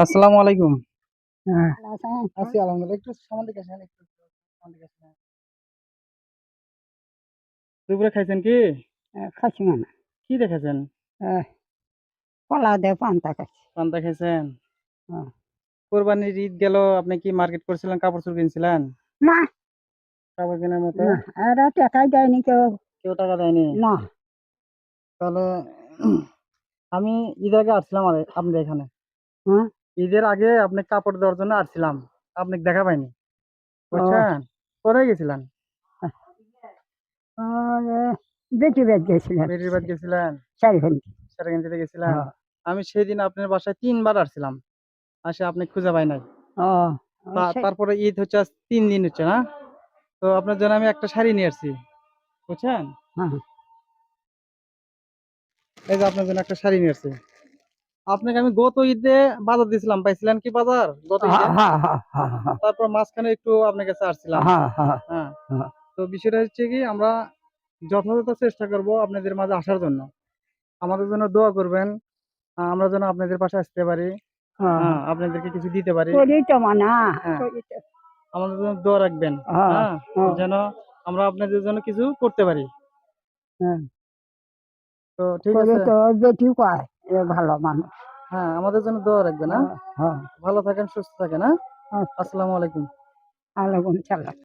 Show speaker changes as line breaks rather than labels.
আসসালামু আলাইকুম।
হ্যাঁ,
আছি আলহামদুলিল্লাহ। একটু সামনের দিকে আসেন, একটু সামনের দিকে আসেন। দুপুরে খাইছেন কি?
খাসি মানে
কি দেখেছেন?
কলা দিয়ে পান্তা খাচ্ছি।
পান্তা খাইছেন?
হ্যাঁ।
কোরবানির ঈদ গেল, আপনি কি মার্কেট করছিলেন, কাপড়-চোপড় কিনছিলেন?
না,
কাপড় কেনার মতো
না, এরা টাকাই দেয়নি কেউ।
কেউ টাকা দেয়নি?
না।
তাহলে আমি ঈদ আগে আসছিলাম আপনাদের এখানে।
হ্যাঁ।
ঈদের আগে আপনি কাপড় দেওয়ার জন্য আসছিলাম। আপনাকে দেখা পাইনি।
ও
বুঝছেন? কোথায় গেছিলেন?
আর, বেটি বেদ গেছিলাম।
বেটির বাড়ি গেছিলেন?
চারিখানি।
সেরাগঞ্জিতে গেছিলেন?
হ্যাঁ।
আমি সেদিন আপনার বাসায় ৩ বার আসছিলাম। আসে আপনি খুঁজে পাই নাই।
ও
তারপরে ঈদ হচ্ছে আজ ৩ দিন হচ্ছে না? তো আপনার জন্য আমি একটা শাড়ি নিয়ে আসছি। বুঝছেন?
হ্যাঁ,
এই যে আপনার জন্য একটা শাড়ি নিয়ে আসছি। আপনাকে আমি গত ঈদে বাজার দিয়েছিলাম। পাইছিলেন কি বাজার গত ঈদে?
হ্যাঁ, হ্যাঁ, হ্যাঁ, হ্যাঁ,
তারপর মাঝখানে একটু আপনার কাছে আসছিলাম।
হ্যাঁ, হ্যাঁ,
হ্যাঁ।
হ্যাঁ,
তো বিষয়টা হচ্ছে কি, আমরা যথাযথ চেষ্টা করব আপনাদের মাঝে আসার জন্য। আমাদের জন্য দোয়া করবেন। আমরা যেন আপনাদের পাশে আসতে পারি।
হ্যাঁ,
হ্যাঁ, আপনাদেরকে কিছু দিতে পারি।
করি তো মানা
হ্যাঁ,
করি তো।
আমাদের জন্য দোয়া রাখবেন।
হ্যাঁ,
হ্যাঁ,
হ্যাঁ,
যেন আমরা আপনাদের জন্য কিছু করতে পারি।
হ্যাঁ,
তো ঠিক
করি
আছে?
তো। বেটি কয় এ ভালো মানুষ।
হ্যাঁ, আমাদের জন্য দোয়া রাখবেন, হ্যাঁ?
হ্যাঁ, হ্যাঁ,
ভালো থাকেন, সুস্থ থাকেন, হ্যাঁ?
আচ্ছা,
আসসালামু আলাইকুম।
আলাইকুম সালাম।